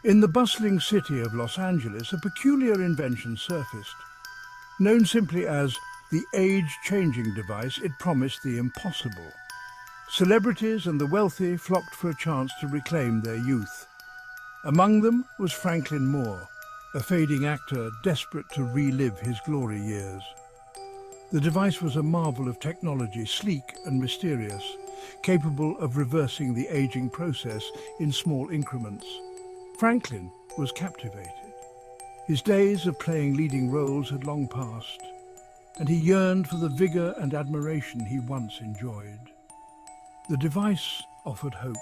In the bustling city of Los Angeles, a peculiar invention surfaced. Known simply as the age-changing device, it promised the impossible. Celebrities and the wealthy flocked for a chance to reclaim their youth. Among them was Franklin Moore, a fading actor desperate to relive his glory years. The device was a marvel of technology, sleek and mysterious, capable of reversing the aging process in small increments. Franklin was captivated. His days of playing leading roles had long passed, and he yearned for the vigor and admiration he once enjoyed. The device offered hope.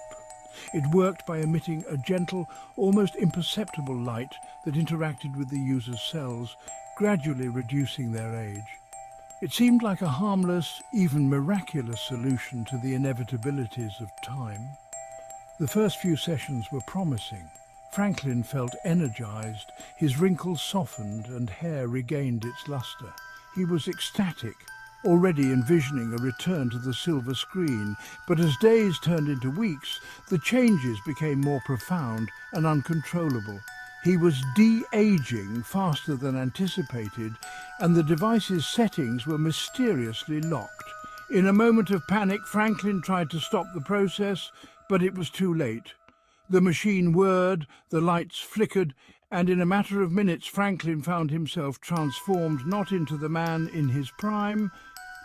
It worked by emitting a gentle, almost imperceptible light that interacted with the user's cells, gradually reducing their age. It seemed like a harmless, even miraculous solution to the inevitabilities of time. The first few sessions were promising. Franklin felt energized, his wrinkles softened and hair regained its luster. He was ecstatic, already envisioning a return to the silver screen, but as days turned into weeks, the changes became more profound and uncontrollable. He was de-aging faster than anticipated, and the device's settings were mysteriously locked. In a moment of panic, Franklin tried to stop the process, but it was too late. The machine whirred, the lights flickered, and in a matter of minutes Franklin found himself transformed not into the man in his prime,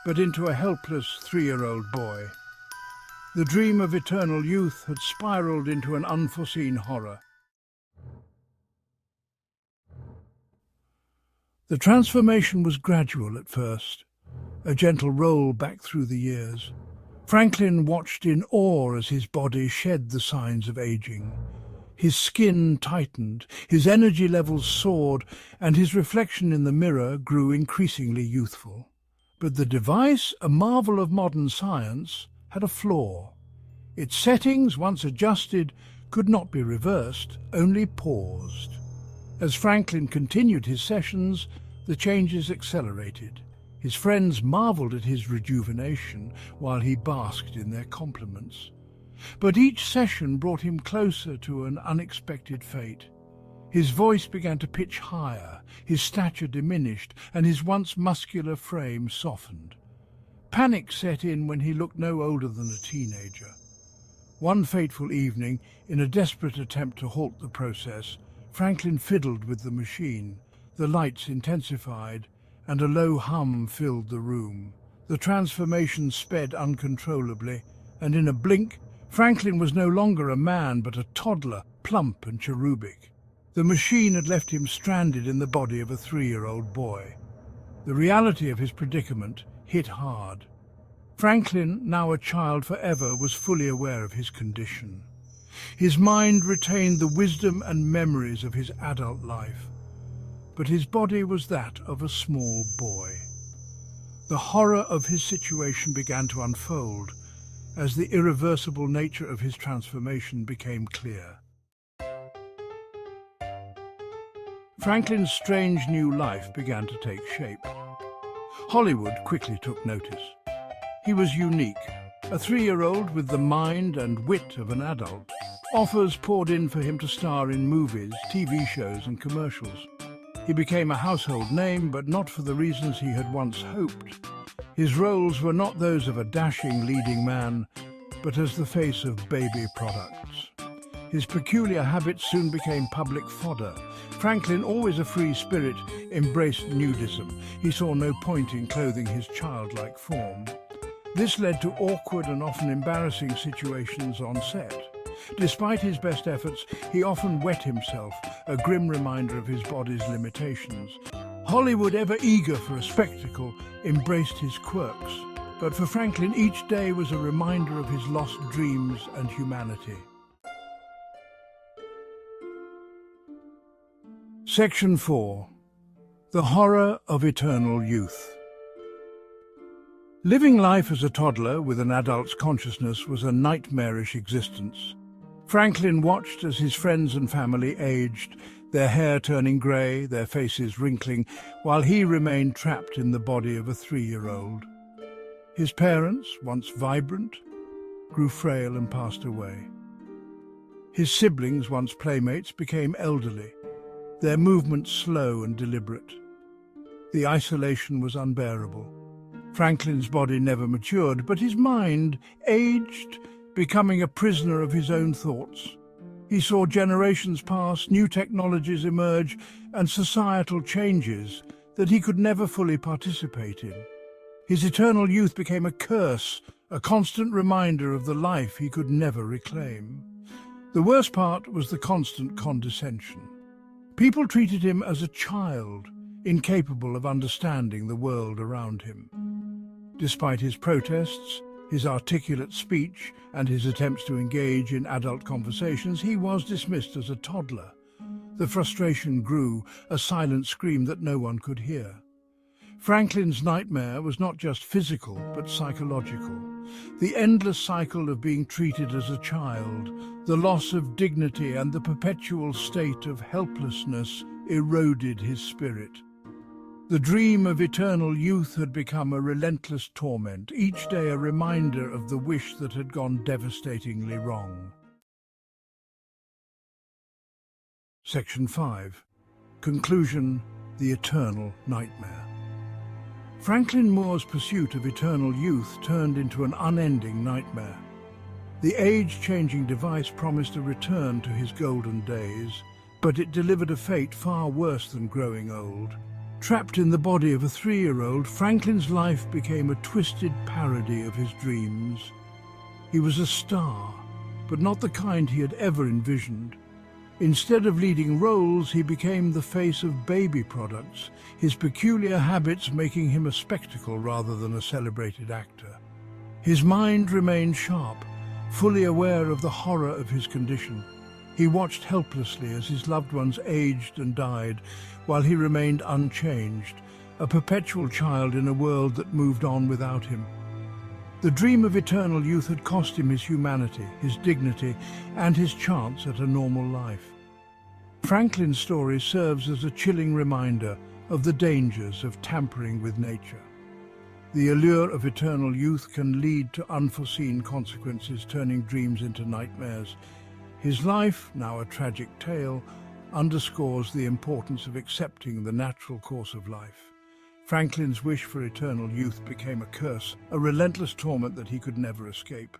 but into a helpless 3-year-old boy. The dream of eternal youth had spiraled into an unforeseen horror. The transformation was gradual at first, a gentle roll back through the years. Franklin watched in awe as his body shed the signs of aging. His skin tightened, his energy levels soared, and his reflection in the mirror grew increasingly youthful. But the device, a marvel of modern science, had a flaw. Its settings, once adjusted, could not be reversed, only paused. As Franklin continued his sessions, the changes accelerated. His friends marveled at his rejuvenation while he basked in their compliments. But each session brought him closer to an unexpected fate. His voice began to pitch higher, his stature diminished, and his once muscular frame softened. Panic set in when he looked no older than a teenager. One fateful evening, in a desperate attempt to halt the process, Franklin fiddled with the machine. The lights intensified, and a low hum filled the room. The transformation sped uncontrollably, and in a blink, Franklin was no longer a man but a toddler, plump and cherubic. The machine had left him stranded in the body of a 3-year-old boy. The reality of his predicament hit hard. Franklin, now a child forever, was fully aware of his condition. His mind retained the wisdom and memories of his adult life, but his body was that of a small boy. The horror of his situation began to unfold as the irreversible nature of his transformation became clear. Franklin's strange new life began to take shape. Hollywood quickly took notice. He was unique, a 3-year-old with the mind and wit of an adult. Offers poured in for him to star in movies, TV shows and commercials. He became a household name, but not for the reasons he had once hoped. His roles were not those of a dashing leading man, but as the face of baby products. His peculiar habits soon became public fodder. Franklin, always a free spirit, embraced nudism. He saw no point in clothing his childlike form. This led to awkward and often embarrassing situations on set. Despite his best efforts, he often wet himself, a grim reminder of his body's limitations. Hollywood, ever eager for a spectacle, embraced his quirks. But for Franklin, each day was a reminder of his lost dreams and humanity. Section 4. The Horror of Eternal Youth. Living life as a toddler with an adult's consciousness was a nightmarish existence. Franklin watched as his friends and family aged, their hair turning grey, their faces wrinkling, while he remained trapped in the body of a 3-year-old. His parents, once vibrant, grew frail and passed away. His siblings, once playmates, became elderly, their movements slow and deliberate. The isolation was unbearable. Franklin's body never matured, but his mind aged, becoming a prisoner of his own thoughts. He saw generations pass, new technologies emerge, and societal changes that he could never fully participate in. His eternal youth became a curse, a constant reminder of the life he could never reclaim. The worst part was the constant condescension. People treated him as a child, incapable of understanding the world around him. Despite his protests, his articulate speech, and his attempts to engage in adult conversations, he was dismissed as a toddler. The frustration grew, a silent scream that no one could hear. Franklin's nightmare was not just physical, but psychological. The endless cycle of being treated as a child, the loss of dignity, and the perpetual state of helplessness eroded his spirit. The dream of eternal youth had become a relentless torment, each day a reminder of the wish that had gone devastatingly wrong. Section 5. Conclusion: The Eternal Nightmare. Franklin Moore's pursuit of eternal youth turned into an unending nightmare. The age-changing device promised a return to his golden days, but it delivered a fate far worse than growing old. Trapped in the body of a 3-year-old, Franklin's life became a twisted parody of his dreams. He was a star, but not the kind he had ever envisioned. Instead of leading roles, he became the face of baby products, his peculiar habits making him a spectacle rather than a celebrated actor. His mind remained sharp, fully aware of the horror of his condition. He watched helplessly as his loved ones aged and died, while he remained unchanged, a perpetual child in a world that moved on without him. The dream of eternal youth had cost him his humanity, his dignity, and his chance at a normal life. Franklin's story serves as a chilling reminder of the dangers of tampering with nature. The allure of eternal youth can lead to unforeseen consequences, turning dreams into nightmares. His life, now a tragic tale, underscores the importance of accepting the natural course of life. Franklin's wish for eternal youth became a curse, a relentless torment that he could never escape.